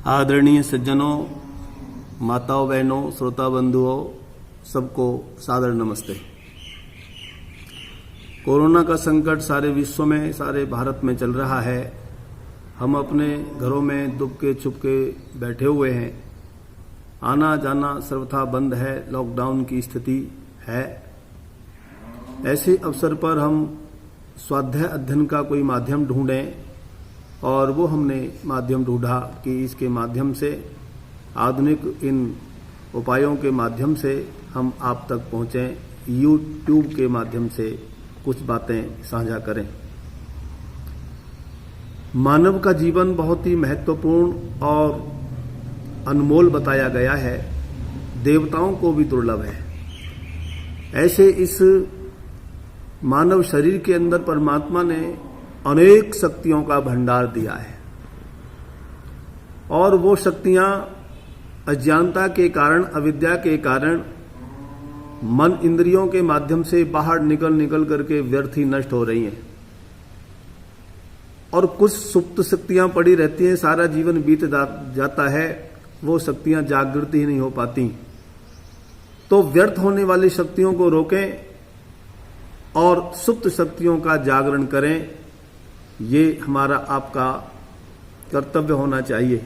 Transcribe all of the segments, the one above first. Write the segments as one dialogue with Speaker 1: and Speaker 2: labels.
Speaker 1: आदरणीय सज्जनों, माताओं, बहनों, श्रोता बंधुओं, सबको सादर नमस्ते। कोरोना का संकट सारे विश्व में, सारे भारत में चल रहा है। हम अपने घरों में दुबके छुपके बैठे हुए हैं। आना जाना सर्वथा बंद है, लॉकडाउन की स्थिति है। ऐसे अवसर पर हम स्वाध्याय अध्ययन का कोई माध्यम ढूंढें, और वो हमने माध्यम ढूंढा कि इसके माध्यम से, आधुनिक इन उपायों के माध्यम से हम आप तक पहुंचें, यूट्यूब के माध्यम से कुछ बातें साझा करें। मानव का जीवन बहुत ही महत्वपूर्ण और अनमोल बताया गया है, देवताओं को भी दुर्लभ है। ऐसे इस मानव शरीर के अंदर परमात्मा ने अनेक शक्तियों का भंडार दिया है, और वो शक्तियां अज्ञानता के कारण, अविद्या के कारण मन इंद्रियों के माध्यम से बाहर निकल करके व्यर्थ ही नष्ट हो रही हैं। और कुछ सुप्त शक्तियां पड़ी रहती हैं, सारा जीवन बीत जाता है, वो शक्तियां जागृत ही नहीं हो पाती। तो व्यर्थ होने वाली शक्तियों को रोकें और सुप्त शक्तियों का जागरण करें, ये हमारा आपका कर्तव्य होना चाहिए।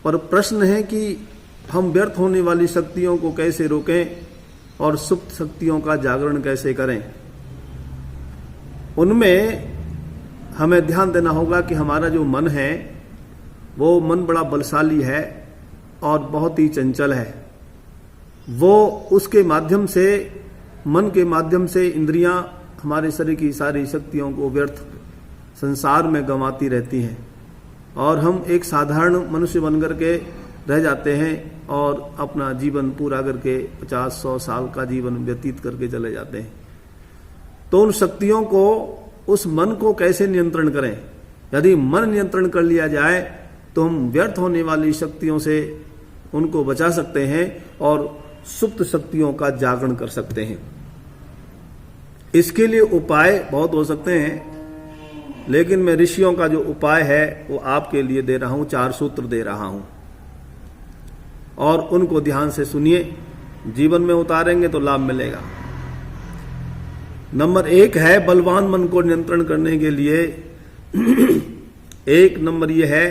Speaker 1: पर प्रश्न है कि हम व्यर्थ होने वाली शक्तियों को कैसे रोकें और सुप्त शक्तियों का जागरण कैसे करें। उनमें हमें ध्यान देना होगा कि हमारा जो मन है, वो मन बड़ा बलशाली है और बहुत ही चंचल है। वो उसके माध्यम से, मन के माध्यम से इंद्रियां हमारे शरीर की सारी शक्तियों को व्यर्थ संसार में गंवाती रहती हैं, और हम एक साधारण मनुष्य बनकर के रह जाते हैं और अपना जीवन पूरा करके 50-100 साल का जीवन व्यतीत करके चले जाते हैं। तो उन शक्तियों को, उस मन को कैसे नियंत्रण करें? यदि मन नियंत्रण कर लिया जाए तो हम व्यर्थ होने वाली शक्तियों से उनको बचा सकते हैं और सुप्त शक्तियों का जागरण कर सकते हैं। इसके लिए उपाय बहुत हो सकते हैं, लेकिन मैं ऋषियों का जो उपाय है वो आपके लिए दे रहा हूं, 4 सूत्र दे रहा हूं, और उनको ध्यान से सुनिए। जीवन में उतारेंगे तो लाभ मिलेगा। नंबर 1 है, बलवान मन को नियंत्रण करने के लिए 1 नंबर यह है,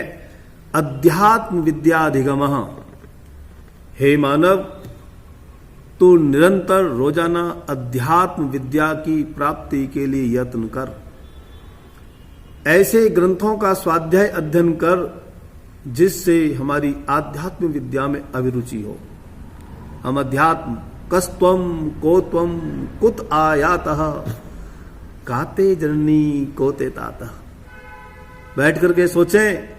Speaker 1: अध्यात्म विद्याधिगमः। हे मानव, तू निरंतर रोजाना अध्यात्म विद्या की प्राप्ति के लिए यत्न कर। ऐसे ग्रंथों का स्वाध्याय अध्ययन कर जिससे हमारी आध्यात्म विद्या में अभिरुचि हो। हम अध्यात्म, कस्त्वम कोत्वम कुत आयातः काते जननी कोते तातः, बैठ करके सोचें,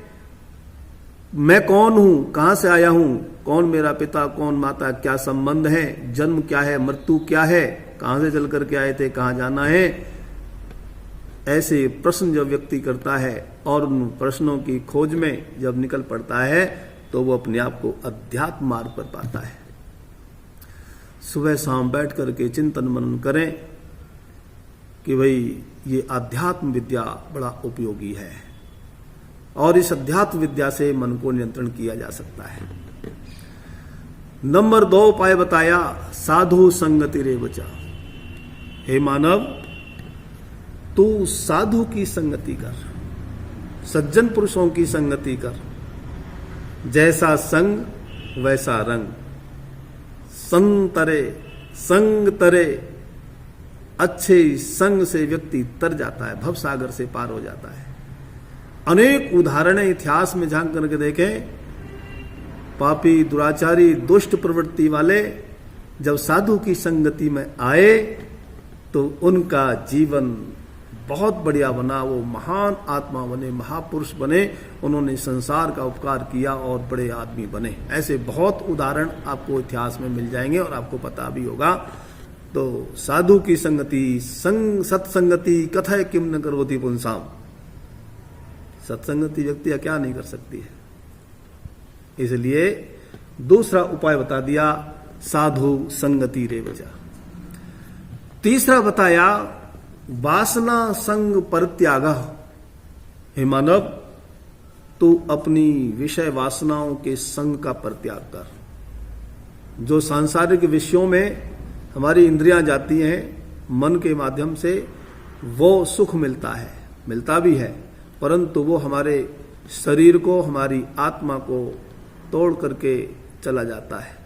Speaker 1: मैं कौन हूं, कहां से आया हूं, कौन मेरा पिता, कौन माता, क्या संबंध है, जन्म क्या है, मृत्यु क्या है, कहां से चल करके आए थे, कहां जाना है। ऐसे प्रश्न जब व्यक्ति करता है और उन प्रश्नों की खोज में जब निकल पड़ता है तो वो अपने आप को अध्यात्म मार्ग पर पाता है। सुबह शाम बैठ करके चिंतन मनन करें कि भाई ये अध्यात्म विद्या बड़ा उपयोगी है, और इस अध्यात्म विद्या से मन को नियंत्रण किया जा सकता है। नंबर 2 उपाय बताया, साधु संगति रेवचा। हे मानव, तू साधु की संगति कर, सज्जन पुरुषों की संगति कर। जैसा संग वैसा रंग, संग तरे। अच्छे संग से व्यक्ति तर जाता है, भवसागर से पार हो जाता है। अनेक उदाहरण इतिहास में झांक करके देखें, पापी, दुराचारी, दुष्ट प्रवृत्ति वाले जब साधु की संगति में आए तो उनका जीवन बहुत बढ़िया बना, वो महान आत्मा बने, महापुरुष बने, उन्होंने संसार का उपकार किया और बड़े आदमी बने। ऐसे बहुत उदाहरण आपको इतिहास में मिल जाएंगे और आपको पता भी होगा। तो साधु की संगति, सत्संगति कथय किम न करोति पुंसाम। सत्संगति व्यक्ति क्या नहीं कर सकती है। इसलिए दूसरा उपाय बता दिया, साधु संगति रेवजा। तीसरा बताया, वासना संग परित्याग। हे मानव, तू अपनी विषय वासनाओं के संग का परित्याग कर। जो सांसारिक विषयों में हमारी इंद्रियां जाती हैं मन के माध्यम से, वो सुख मिलता है, मिलता भी है, परंतु वो हमारे शरीर को, हमारी आत्मा को तोड़ करके चला जाता है।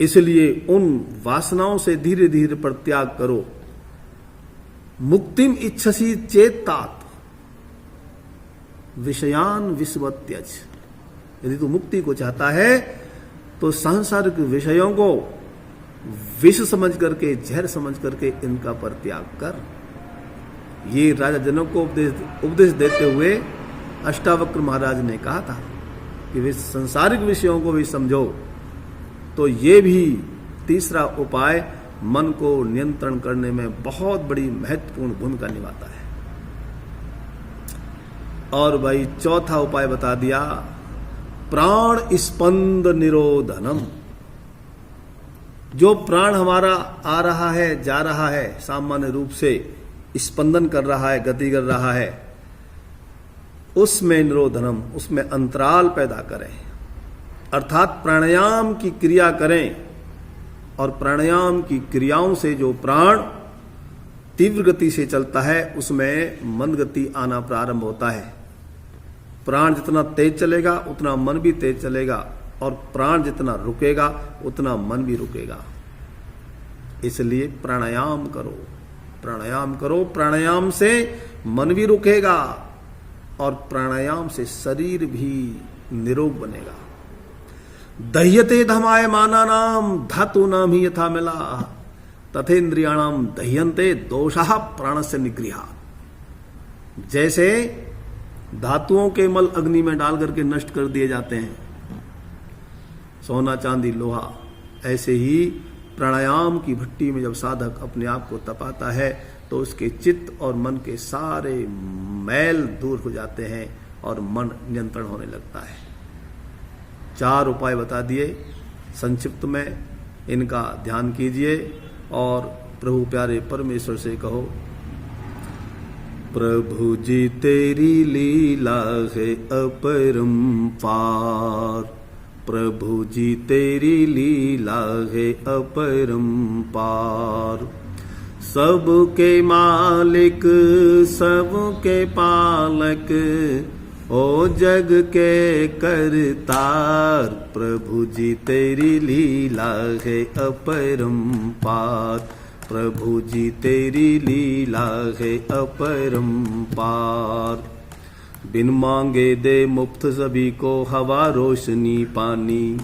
Speaker 1: इसलिए उन वासनाओं से धीरे धीरे परित्याग करो। मुक्तिम इच्छसी चेतात विषयान विस्वत त्यज। यदि तू मुक्ति को चाहता है तो सांसारिक विषयों को विष समझ करके, जहर समझ करके इनका परित्याग कर। ये राजा जनक को उपदेश देते हुए अष्टावक्र महाराज ने कहा था कि वे सांसारिक विषयों को भी समझो। तो ये भी तीसरा उपाय मन को नियंत्रण करने में बहुत बड़ी महत्वपूर्ण भूमिका निभाता है। और भाई चौथा उपाय बता दिया, प्राण स्पंद निरोधनम। जो प्राण हमारा आ रहा है, जा रहा है, सामान्य रूप से स्पंदन कर रहा है, गति कर रहा है, उसमें निरोधनम, उसमें अंतराल पैदा करें। अर्थात प्राणायाम की क्रिया करें, और प्राणायाम की क्रियाओं से जो प्राण तीव्र गति से चलता है उसमें मंद गति आना प्रारंभ होता है। प्राण जितना तेज चलेगा उतना मन भी तेज चलेगा, और प्राण जितना रुकेगा उतना मन भी रुकेगा। इसलिए प्राणायाम करो, प्राणायाम करो। प्राणायाम से मन भी रुकेगा और प्राणायाम से शरीर भी निरोग बनेगा। दह्यते धमाय माना नाम धातु नाम ही यथा मिला तथेन्द्रियाणाम दह्यन्ते दोषा प्राणस्य निगृहा। जैसे धातुओं के मल अग्नि में डाल करके नष्ट कर दिए जाते हैं, सोना चांदी लोहा, ऐसे ही प्राणायाम की भट्टी में जब साधक अपने आप को तपाता है तो उसके चित्त और मन के सारे मैल दूर हो जाते हैं और मन नियंत्रण होने लगता है। 4 उपाय बता दिए संक्षिप्त में, इनका ध्यान कीजिए और प्रभु प्यारे परमेश्वर से कहो, प्रभु जी तेरी लीला है अपरंपार, प्रभु जी तेरी लीला है अपरंपार। सबके मालिक सबके पालक ओ जग के करतार, प्रभु जी तेरी लीला है अपरंपार, प्रभु जी तेरी लीला है अपरंपार। बिन मांगे दे मुफ्त सभी को हवा रोशनी पानी,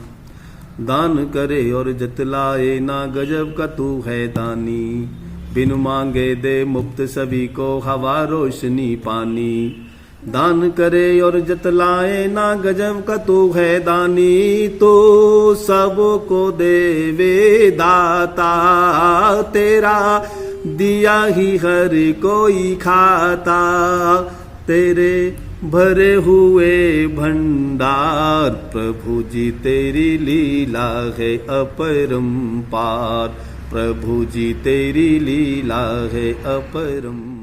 Speaker 1: दान करे और जतलाए ना गजब का तू है दानी। बिन मांगे दे मुफ्त सभी को हवा रोशनी पानी, दान करे और जतलाए ना गजब का तू है दानी। तो सबको देवे दाता, तेरा दिया ही हर कोई खाता। तेरे भरे हुए भंडार, प्रभु जी तेरी लीला है अपरंपार, प्रभु जी तेरी लीला है अपरंपार।